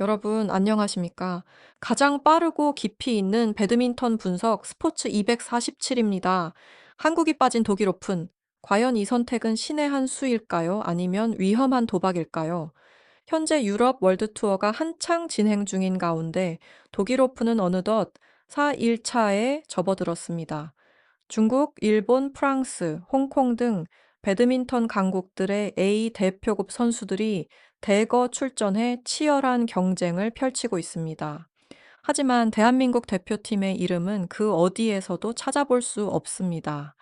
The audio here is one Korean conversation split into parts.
여러분, 안녕하십니까? 가장 빠르고 깊이 있는 배드민턴 분석 스포츠 247입니다. 한국이 빠진 독일 오픈. 과연 이 선택은 신의 한 수일까요? 아니면 위험한 도박일까요? 현재 유럽 월드 투어가 한창 진행 중인 가운데 독일 오픈은 어느덧 4일차에 접어들었습니다. 중국, 일본, 프랑스, 홍콩 등 배드민턴 강국들의 A 대표급 선수들이 대거 출전해 치열한 경쟁을 펼치고 있습니다. 하지만 대한민국 대표팀의 이름은 그 어디에서도 찾아볼 수 없습니다.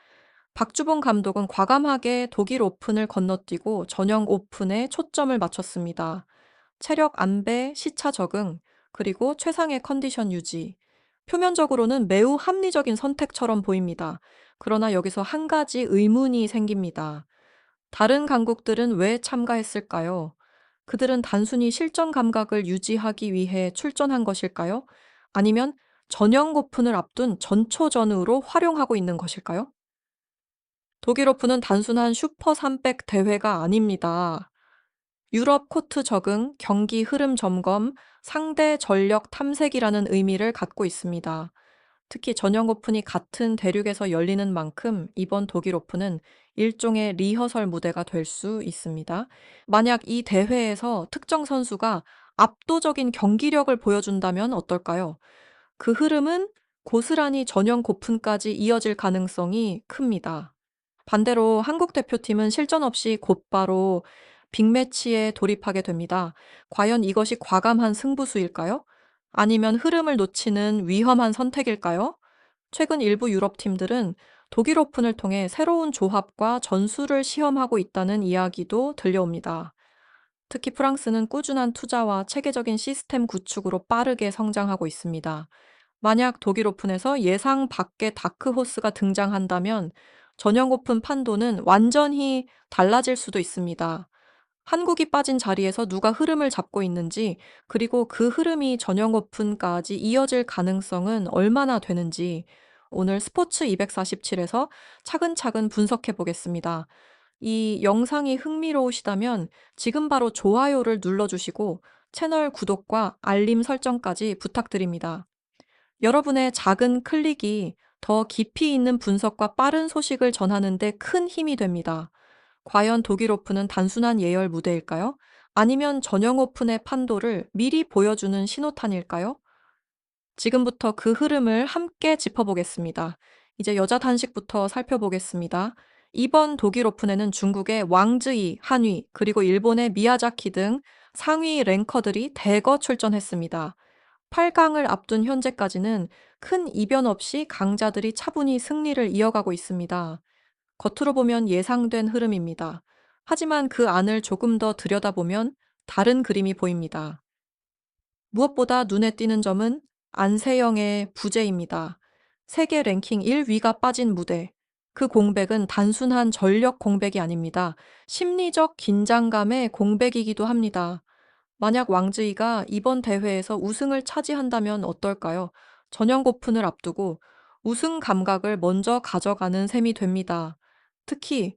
박주봉 감독은 과감하게 독일 오픈을 건너뛰고 전형 오픈에 초점을 맞췄습니다. 체력 안배, 시차 적응, 그리고 최상의 컨디션 유지. 표면적으로는 매우 합리적인 선택처럼 보입니다. 그러나 여기서 한 가지 의문이 생깁니다. 다른 강국들은 왜 참가했을까요? 그들은 단순히 실전 감각을 유지하기 위해 출전한 것일까요? 아니면 전형 오픈을 앞둔 전초전으로 활용하고 있는 것일까요? 독일 오픈은 단순한 슈퍼 3백 대회가 아닙니다. 유럽 코트 적응, 경기 흐름 점검, 상대 전력 탐색이라는 의미를 갖고 있습니다. 특히 전형 오픈이 같은 대륙에서 열리는 만큼 이번 독일 오픈은 일종의 리허설 무대가 될 수 있습니다. 만약 이 대회에서 특정 선수가 압도적인 경기력을 보여준다면 어떨까요? 그 흐름은 고스란히 전형 오픈까지 이어질 가능성이 큽니다. 반대로 한국 대표팀은 실전 없이 곧바로 빅매치에 돌입하게 됩니다. 과연 이것이 과감한 승부수일까요? 아니면 흐름을 놓치는 위험한 선택일까요? 최근 일부 유럽 팀들은 독일 오픈을 통해 새로운 조합과 전술을 시험하고 있다는 이야기도 들려옵니다. 특히 프랑스는 꾸준한 투자와 체계적인 시스템 구축으로 빠르게 성장하고 있습니다. 만약 독일 오픈에서 예상 밖의 다크호스가 등장한다면 전형 오픈 판도는 완전히 달라질 수도 있습니다. 한국이 빠진 자리에서 누가 흐름을 잡고 있는지, 그리고 그 흐름이 전형 오픈까지 이어질 가능성은 얼마나 되는지 오늘 스포츠 247에서 차근차근 분석해 보겠습니다. 이 영상이 흥미로우시다면 지금 바로 좋아요를 눌러주시고 채널 구독과 알림 설정까지 부탁드립니다. 여러분의 작은 클릭이 더 깊이 있는 분석과 빠른 소식을 전하는 데 큰 힘이 됩니다. 과연 독일 오픈은 단순한 예열 무대일까요? 아니면 전형 오픈의 판도를 미리 보여주는 신호탄일까요? 지금부터 그 흐름을 함께 짚어보겠습니다. 이제 여자 단식부터 살펴보겠습니다. 이번 독일 오픈에는 중국의 왕즈이, 한위, 그리고 일본의 미야자키 등 상위 랭커들이 대거 출전했습니다. 8강을 앞둔 현재까지는 큰 이변 없이 강자들이 차분히 승리를 이어가고 있습니다. 겉으로 보면 예상된 흐름입니다. 하지만 그 안을 조금 더 들여다보면 다른 그림이 보입니다. 무엇보다 눈에 띄는 점은 안세영의 부재입니다. 세계 랭킹 1위가 빠진 무대. 그 공백은 단순한 전력 공백이 아닙니다. 심리적 긴장감의 공백이기도 합니다. 만약 왕즈이가 이번 대회에서 우승을 차지한다면 어떨까요? 전형 오픈을 앞두고 우승 감각을 먼저 가져가는 셈이 됩니다. 특히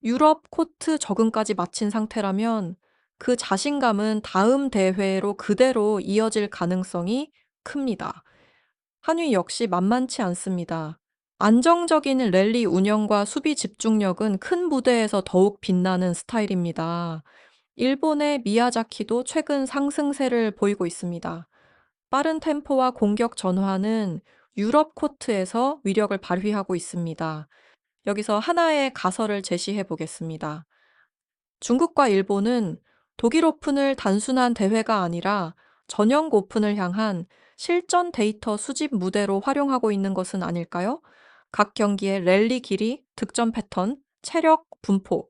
유럽 코트 적응까지 마친 상태라면 그 자신감은 다음 대회로 그대로 이어질 가능성이 큽니다. 한위 역시 만만치 않습니다. 안정적인 랠리 운영과 수비 집중력은 큰 무대에서 더욱 빛나는 스타일입니다. 일본의 미야자키도 최근 상승세를 보이고 있습니다. 빠른 템포와 공격 전환은 유럽 코트에서 위력을 발휘하고 있습니다. 여기서 하나의 가설을 제시해 보겠습니다. 중국과 일본은 독일 오픈을 단순한 대회가 아니라 전형 오픈을 향한 실전 데이터 수집 무대로 활용하고 있는 것은 아닐까요? 각 경기의 랠리 길이, 득점 패턴, 체력 분포,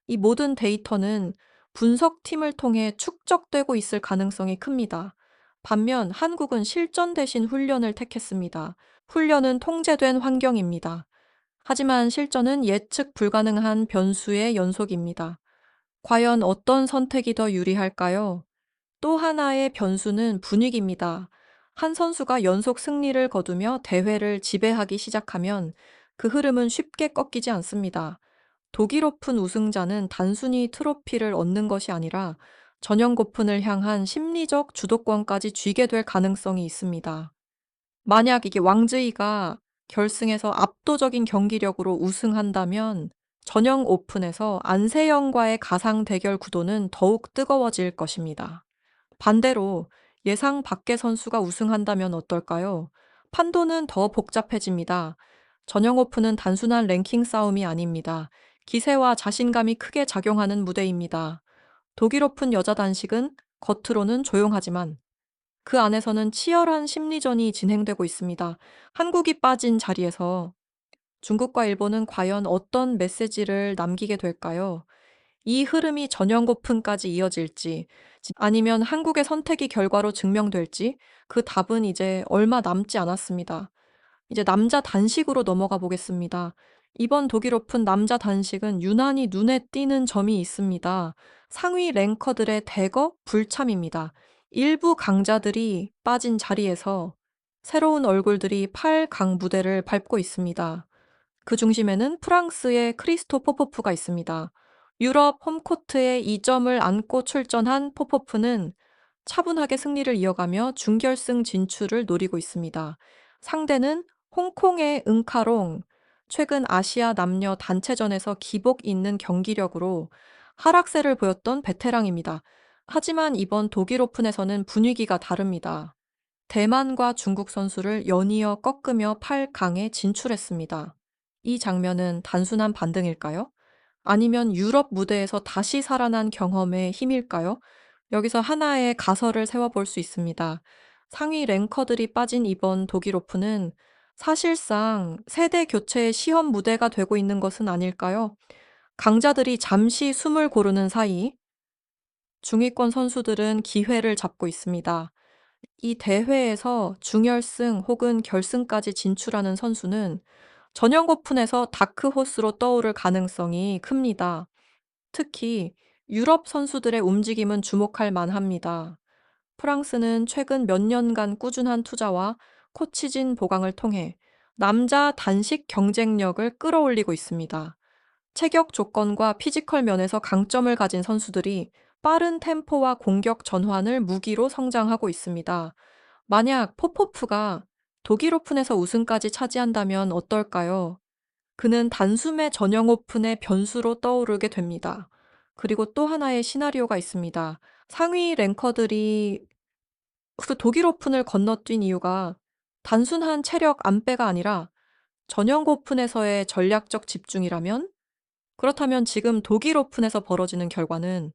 이 모든 데이터는 분석팀을 통해 축적되고 있을 가능성이 큽니다. 반면 한국은 실전 대신 훈련을 택했습니다. 훈련은 통제된 환경입니다. 하지만 실전은 예측 불가능한 변수의 연속입니다. 과연 어떤 선택이 더 유리할까요? 또 하나의 변수는 분위기입니다. 한 선수가 연속 승리를 거두며 대회를 지배하기 시작하면 그 흐름은 쉽게 꺾이지 않습니다. 독일 오픈 우승자는 단순히 트로피를 얻는 것이 아니라 전형 고픈을 향한 심리적 주도권까지 쥐게 될 가능성이 있습니다. 만약 이게 왕즈이가 결승에서 압도적인 경기력으로 우승한다면 전형 오픈에서 안세영과의 가상 대결 구도는 더욱 뜨거워질 것입니다. 반대로 예상 밖의 선수가 우승한다면 어떨까요? 판도는 더 복잡해집니다. 전형 오픈은 단순한 랭킹 싸움이 아닙니다. 기세와 자신감이 크게 작용하는 무대입니다. 독일 오픈 여자 단식은 겉으로는 조용하지만 그 안에서는 치열한 심리전이 진행되고 있습니다. 한국이 빠진 자리에서 중국과 일본은 과연 어떤 메시지를 남기게 될까요? 이 흐름이 전형 오픈까지 이어질지, 아니면 한국의 선택이 결과로 증명될지, 그 답은 이제 얼마 남지 않았습니다. 이제 남자 단식으로 넘어가 보겠습니다. 이번 독일 오픈 남자 단식은 유난히 눈에 띄는 점이 있습니다. 상위 랭커들의 대거 불참입니다. 일부 강자들이 빠진 자리에서 새로운 얼굴들이 8강 무대를 밟고 있습니다. 그 중심에는 프랑스의 크리스토 포포프가 있습니다. 유럽 홈코트에 2점을 안고 출전한 포포프는 차분하게 승리를 이어가며 준결승 진출을 노리고 있습니다. 상대는 홍콩의 응카롱, 최근 아시아 남녀 단체전에서 기복 있는 경기력으로 하락세를 보였던 베테랑입니다. 하지만 이번 독일 오픈에서는 분위기가 다릅니다. 대만과 중국 선수를 연이어 꺾으며 8강에 진출했습니다. 이 장면은 단순한 반등일까요? 아니면 유럽 무대에서 다시 살아난 경험의 힘일까요? 여기서 하나의 가설을 세워볼 수 있습니다. 상위 랭커들이 빠진 이번 독일 오픈은 사실상 세대 교체의 시험 무대가 되고 있는 것은 아닐까요? 강자들이 잠시 숨을 고르는 사이 중위권 선수들은 기회를 잡고 있습니다. 이 대회에서 중결승 혹은 결승까지 진출하는 선수는 전형 오픈에서 다크호스로 떠오를 가능성이 큽니다. 특히 유럽 선수들의 움직임은 주목할 만합니다. 프랑스는 최근 몇 년간 꾸준한 투자와 코치진 보강을 통해 남자 단식 경쟁력을 끌어올리고 있습니다. 체격 조건과 피지컬 면에서 강점을 가진 선수들이 빠른 템포와 공격 전환을 무기로 성장하고 있습니다. 만약 포포프가 독일 오픈에서 우승까지 차지한다면 어떨까요? 그는 단숨에 전형 오픈의 변수로 떠오르게 됩니다. 그리고 또 하나의 시나리오가 있습니다. 상위 랭커들이 그 독일 오픈을 건너뛴 이유가 단순한 체력 안배가 아니라 전형 오픈에서의 전략적 집중이라면, 그렇다면 지금 독일 오픈에서 벌어지는 결과는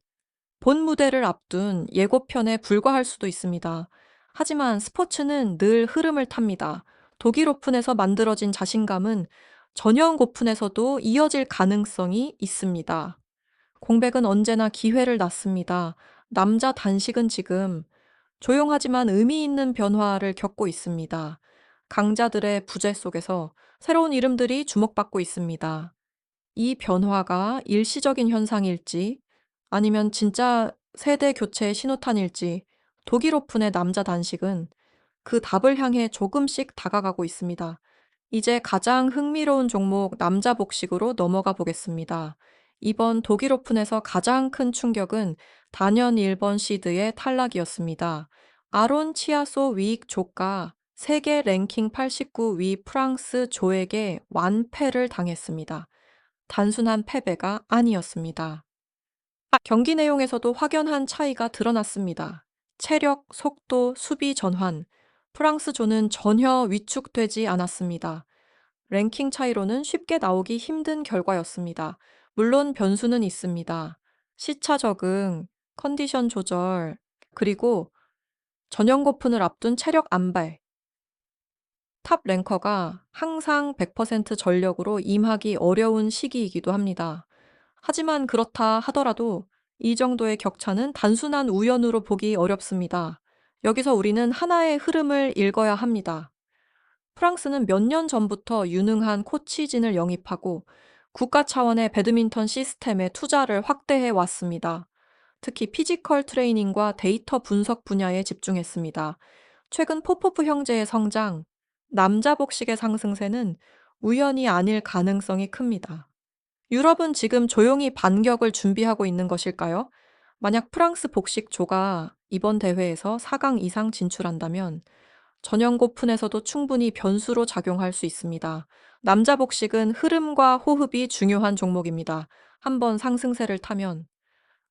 본 무대를 앞둔 예고편에 불과할 수도 있습니다. 하지만 스포츠는 늘 흐름을 탑니다. 독일 오픈에서 만들어진 자신감은 전형 오픈에서도 이어질 가능성이 있습니다. 공백은 언제나 기회를 낳습니다. 남자 단식은 지금 조용하지만 의미 있는 변화를 겪고 있습니다. 강자들의 부재 속에서 새로운 이름들이 주목받고 있습니다. 이 변화가 일시적인 현상일지 아니면 진짜 세대 교체의 신호탄일지 독일 오픈의 남자 단식은 그 답을 향해 조금씩 다가가고 있습니다. 이제 가장 흥미로운 종목 남자 복식으로 넘어가 보겠습니다. 이번 독일 오픈에서 가장 큰 충격은 단연 일본 시드의 탈락이었습니다. 아론 치아소 위익 조가 세계 랭킹 89위 프랑스 조에게 완패를 당했습니다. 단순한 패배가 아니었습니다. 경기 내용에서도 확연한 차이가 드러났습니다. 체력, 속도, 수비 전환. 프랑스조는 전혀 위축되지 않았습니다. 랭킹 차이로는 쉽게 나오기 힘든 결과였습니다. 물론 변수는 있습니다. 시차 적응, 컨디션 조절, 그리고 전형 고픈을 앞둔 체력 안발. 탑 랭커가 항상 100% 전력으로 임하기 어려운 시기이기도 합니다. 하지만 그렇다 하더라도 이 정도의 격차는 단순한 우연으로 보기 어렵습니다. 여기서 우리는 하나의 흐름을 읽어야 합니다. 프랑스는 몇 년 전부터 유능한 코치진을 영입하고 국가 차원의 배드민턴 시스템에 투자를 확대해 왔습니다. 특히 피지컬 트레이닝과 데이터 분석 분야에 집중했습니다. 최근 포포프 형제의 성장, 남자 복식의 상승세는 우연이 아닐 가능성이 큽니다. 유럽은 지금 조용히 반격을 준비하고 있는 것일까요? 만약 프랑스 복식조가 이번 대회에서 4강 이상 진출한다면 전형 고픈에서도 충분히 변수로 작용할 수 있습니다. 남자 복식은 흐름과 호흡이 중요한 종목입니다. 한번 상승세를 타면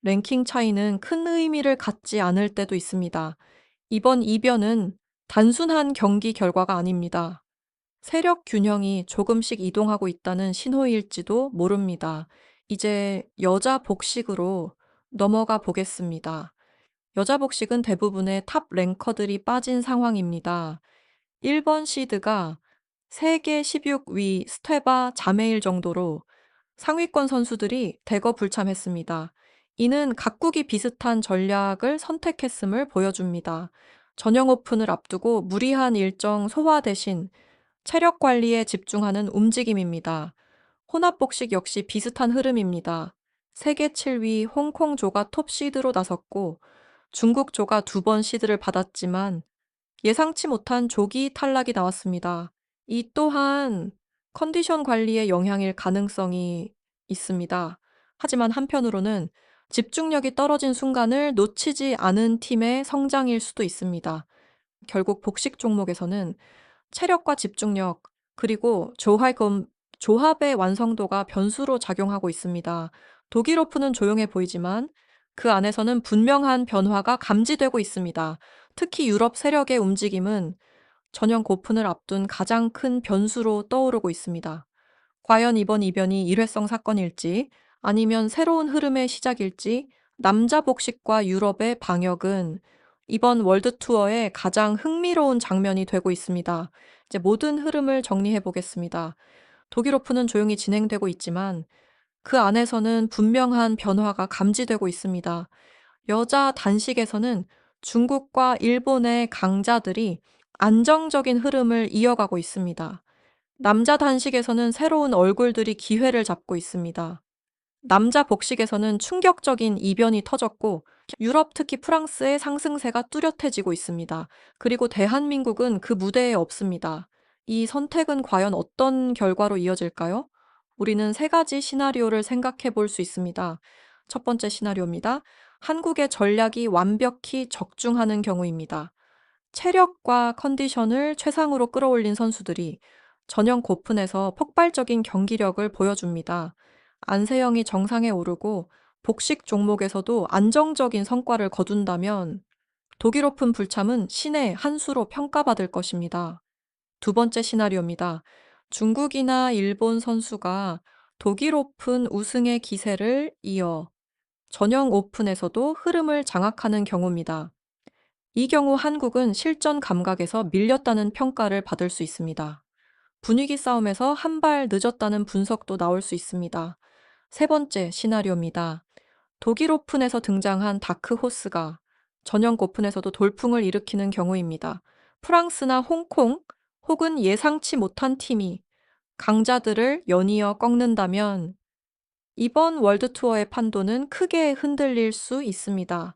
랭킹 차이는 큰 의미를 갖지 않을 때도 있습니다. 이번 이변은 단순한 경기 결과가 아닙니다. 세력 균형이 조금씩 이동하고 있다는 신호일지도 모릅니다. 이제 여자 복식으로 넘어가 보겠습니다. 여자 복식은 대부분의 탑 랭커들이 빠진 상황입니다. 1번 시드가 세계 16위 스테바 자메일 정도로 상위권 선수들이 대거 불참했습니다. 이는 각국이 비슷한 전략을 선택했음을 보여줍니다. 전형 오픈을 앞두고 무리한 일정 소화 대신 체력 관리에 집중하는 움직임입니다. 혼합복식 역시 비슷한 흐름입니다. 세계 7위 홍콩조가 톱 시드로 나섰고 중국조가 2번 시드를 받았지만 예상치 못한 조기 탈락이 나왔습니다. 이 또한 컨디션 관리에 영향일 가능성이 있습니다. 하지만 한편으로는 집중력이 떨어진 순간을 놓치지 않은 팀의 성장일 수도 있습니다. 결국 복식 종목에서는 체력과 집중력, 그리고 조합의 완성도가 변수로 작용하고 있습니다. 독일 오픈은 조용해 보이지만 그 안에서는 분명한 변화가 감지되고 있습니다. 특히 유럽 세력의 움직임은 전형 오픈을 앞둔 가장 큰 변수로 떠오르고 있습니다. 과연 이번 이변이 일회성 사건일지 아니면 새로운 흐름의 시작일지 남자 복식과 유럽의 방역은 이번 월드 투어의 가장 흥미로운 장면이 되고 있습니다. 이제 모든 흐름을 정리해 보겠습니다. 독일 오픈은 조용히 진행되고 있지만 그 안에서는 분명한 변화가 감지되고 있습니다. 여자 단식에서는 중국과 일본의 강자들이 안정적인 흐름을 이어가고 있습니다. 남자 단식에서는 새로운 얼굴들이 기회를 잡고 있습니다. 남자 복식에서는 충격적인 이변이 터졌고 유럽 특히 프랑스의 상승세가 뚜렷해지고 있습니다. 그리고 대한민국은 그 무대에 없습니다. 이 선택은 과연 어떤 결과로 이어질까요? 우리는 세 가지 시나리오를 생각해 볼 수 있습니다. 첫 번째 시나리오입니다. 한국의 전략이 완벽히 적중하는 경우입니다. 체력과 컨디션을 최상으로 끌어올린 선수들이 전형 고픈에서 폭발적인 경기력을 보여줍니다. 안세영이 정상에 오르고 복식 종목에서도 안정적인 성과를 거둔다면 독일 오픈 불참은 신의 한 수로 평가받을 것입니다. 두 번째 시나리오입니다. 중국이나 일본 선수가 독일 오픈 우승의 기세를 이어 전형 오픈에서도 흐름을 장악하는 경우입니다. 이 경우 한국은 실전 감각에서 밀렸다는 평가를 받을 수 있습니다. 분위기 싸움에서 한 발 늦었다는 분석도 나올 수 있습니다. 세 번째 시나리오입니다. 독일 오픈에서 등장한 다크 호스가 전형 오픈에서도 돌풍을 일으키는 경우입니다. 프랑스나 홍콩 혹은 예상치 못한 팀이 강자들을 연이어 꺾는다면 이번 월드 투어의 판도는 크게 흔들릴 수 있습니다.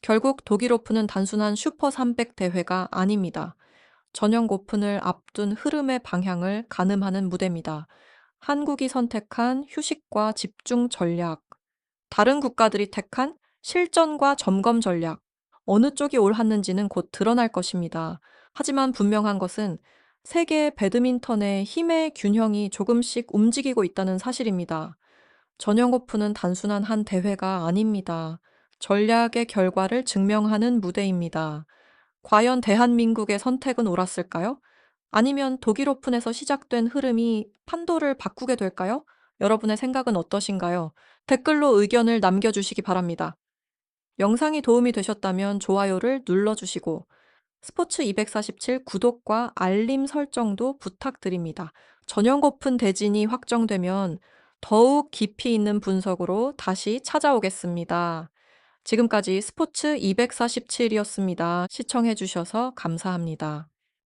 결국 독일 오픈은 단순한 슈퍼 300 대회가 아닙니다. 전형 오픈을 앞둔 흐름의 방향을 가늠하는 무대입니다. 한국이 선택한 휴식과 집중 전략, 다른 국가들이 택한 실전과 점검 전략, 어느 쪽이 옳았는지는 곧 드러날 것입니다. 하지만 분명한 것은 세계 배드민턴의 힘의 균형이 조금씩 움직이고 있다는 사실입니다. 전형 오픈은 단순한 한 대회가 아닙니다. 전략의 결과를 증명하는 무대입니다. 과연 대한민국의 선택은 옳았을까요? 아니면 독일 오픈에서 시작된 흐름이 판도를 바꾸게 될까요? 여러분의 생각은 어떠신가요? 댓글로 의견을 남겨주시기 바랍니다. 영상이 도움이 되셨다면 좋아요를 눌러주시고 스포츠 247 구독과 알림 설정도 부탁드립니다. 전형 오픈 대진이 확정되면 더욱 깊이 있는 분석으로 다시 찾아오겠습니다. 지금까지 스포츠 247이었습니다. 시청해주셔서 감사합니다.